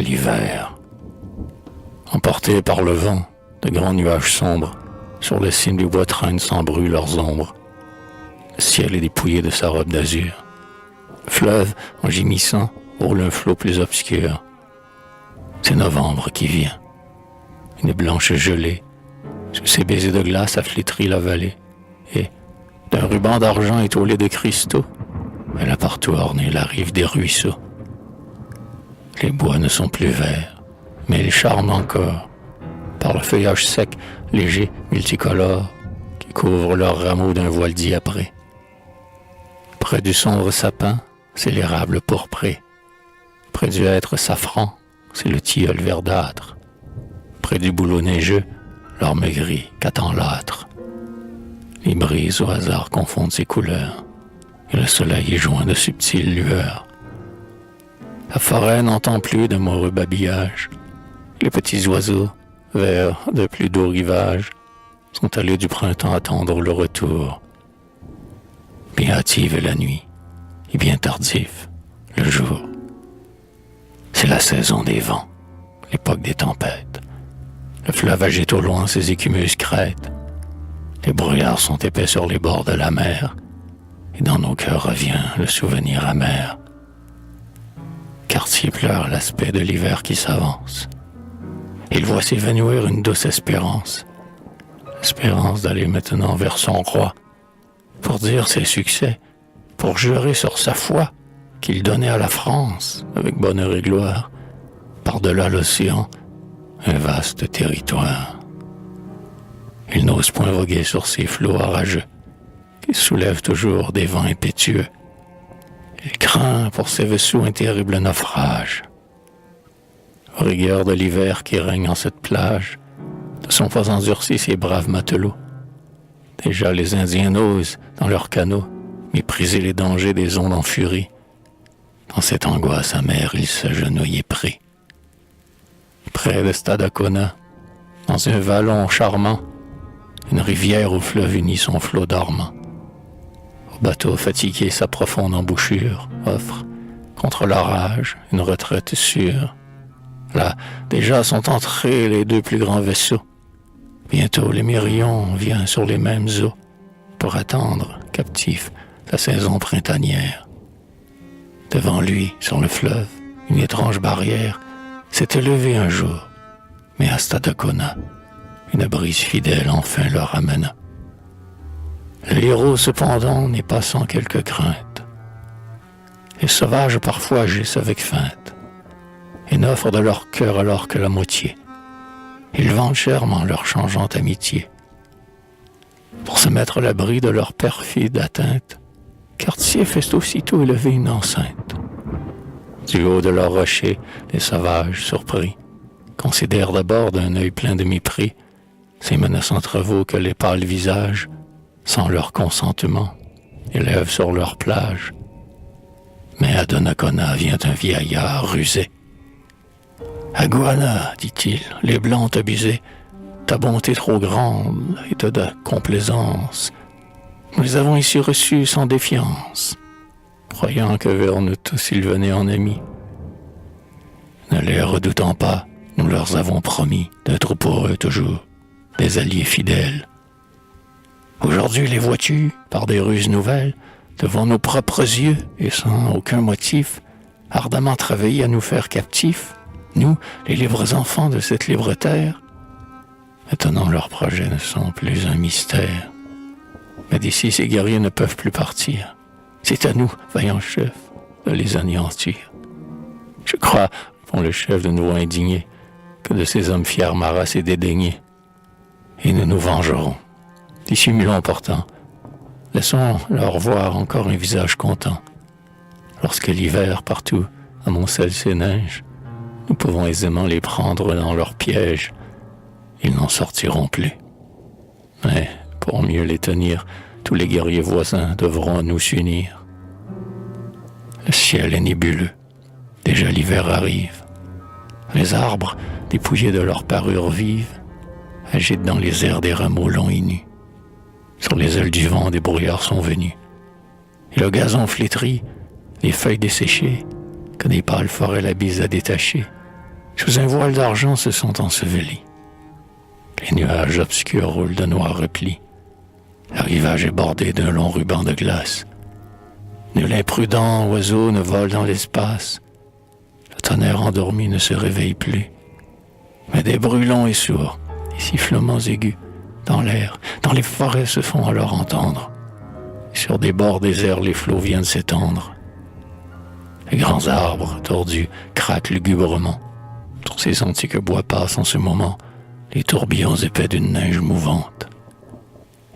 L'hiver. Emportés par le vent, de grands nuages sombres, sur les cimes du bois traînent sans bruit leurs ombres. Le ciel est dépouillé de sa robe d'azur. Le fleuve, en gémissant, roule un flot plus obscur. C'est novembre qui vient. Une blanche gelée, sous ses baisers de glace a flétri la vallée. Et, d'un ruban d'argent étoilé de cristaux, elle a partout orné la rive des ruisseaux. Les bois ne sont plus verts, mais ils charment encore, par le feuillage sec, léger, multicolore, qui couvre leurs rameaux d'un voile diapré. Près du sombre sapin, c'est l'érable pourpré. Près du hêtre safran, c'est le tilleul verdâtre. Près du bouleau neigeux, l'orme gris qu'attend l'âtre. Les brises au hasard confondent ses couleurs, et le soleil est joint de subtiles lueurs. La forêt n'entend plus de moreux babillage. Les petits oiseaux, vers de plus doux rivages, sont allés du printemps attendre le retour. Bien hâtive est la nuit, et bien tardif le jour. C'est la saison des vents, l'époque des tempêtes. Le fleuve agite au loin ses écumeuses crêtes. Les brouillards sont épais sur les bords de la mer, et dans nos cœurs revient le souvenir amer. Quartier pleure l'aspect de l'hiver qui s'avance. Il voit s'évanouir une douce espérance. L'espérance d'aller maintenant vers son roi, pour dire ses succès, pour jurer sur sa foi qu'il donnait à la France, avec bonheur et gloire, par-delà l'océan, un vaste territoire. Il n'ose point voguer sur ces flots orageux, qui soulèvent toujours des vents impétueux. Il craint pour ses vaisseaux un terrible naufrage. Aux rigueurs de l'hiver qui règne en cette plage, ne sont pas endurcis ces braves matelots. Déjà les Indiens n'osent, dans leurs canots, mépriser les dangers des ondes en furie. Dans cette angoisse amère, ils s'agenouillent pris. Près de Stadacona, dans un vallon charmant, une rivière au fleuve unit son flot dormant. Au bateau fatigué, sa profonde embouchure offre, contre l'orage, une retraite sûre. Là, déjà sont entrés les deux plus grands vaisseaux. Bientôt, l'Émirion vient sur les mêmes eaux pour attendre, captif, la saison printanière. Devant lui, sur le fleuve, une étrange barrière s'est élevée un jour, mais à Stadacona, une brise fidèle enfin le ramena. Le héros, cependant, n'est pas sans quelque crainte. Les sauvages parfois agissent avec feinte, et n'offrent de leur cœur alors que la moitié. Ils vendent chèrement leur changeante amitié. Pour se mettre à l'abri de leur perfide atteinte, Cartier fait aussitôt élever une enceinte. Du haut de leur rocher, les sauvages, surpris, considèrent d'abord d'un œil plein de mépris ces menaçants travaux que les pâles visages, sans leur consentement, élèvent sur leur plage. Mais à Donnacona vient un vieillard rusé. « Aguana, dit-il, les Blancs ont abusé. Ta bonté trop grande et ta complaisance. Nous les avons ici reçus sans défiance, croyant que vers nous tous ils venaient en amis. Ne les redoutant pas, nous leur avons promis d'être pour eux toujours des alliés fidèles. Aujourd'hui, les vois-tu, par des ruses nouvelles, devant nos propres yeux et sans aucun motif, ardemment travailler à nous faire captifs, nous, les libres enfants de cette libre terre. Maintenant, leurs projets ne sont plus un mystère. Mais d'ici, ces guerriers ne peuvent plus partir. C'est à nous, vaillants chefs, de les anéantir. Je crois, répond le chef d'une voix indignée, que de ces hommes fiers ma race est dédaignée. Et nous nous vengerons. Dissimulons pourtant. Laissons leur voir encore un visage content. Lorsque l'hiver, partout, amoncelle ses neiges, nous pouvons aisément les prendre dans leur piège. Ils n'en sortiront plus. Mais, pour mieux les tenir, tous les guerriers voisins devront nous s'unir. Le ciel est nébuleux. Déjà l'hiver arrive. Les arbres, dépouillés de leur parure vive, agitent dans les airs des rameaux longs et nus. Sur les ailes du vent, des brouillards sont venus. Et le gazon flétri, les feuilles desséchées, que des pâles forêts la bise a détachées, Sous un voile d'argent se sont ensevelis. Les nuages obscurs roulent de noirs replis. Le rivage est bordé d'un long ruban de glace. Nul imprudent oiseau ne vole dans l'espace. Le tonnerre endormi ne se réveille plus. Mais des bruits longs et sourds, des sifflements aigus, dans l'air, dans les forêts se font alors entendre. Et sur des bords déserts, les flots viennent s'étendre. Les grands arbres, tordus, craquent lugubrement. Sur ces antiques bois passent en ce moment les tourbillons épais d'une neige mouvante.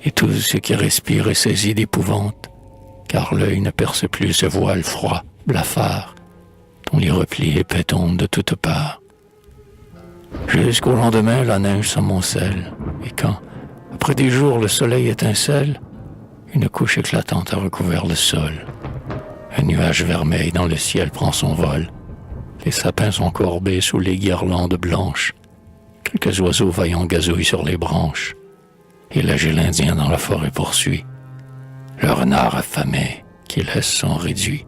Et tout ce qui respire est saisi d'épouvante, car l'œil ne perce plus ce voile froid, blafard, dont les replis épais tombent de toutes parts. Jusqu'au lendemain, la neige s'amoncelle, et quand, après des jours, le soleil étincelle, une couche éclatante a recouvert le sol. Un nuage vermeil dans le ciel prend son vol. Les sapins sont courbés sous les guirlandes blanches. Quelques oiseaux vaillants gazouillent sur les branches. Et l'agile indien dans la forêt poursuit le renard affamé qui laisse son réduit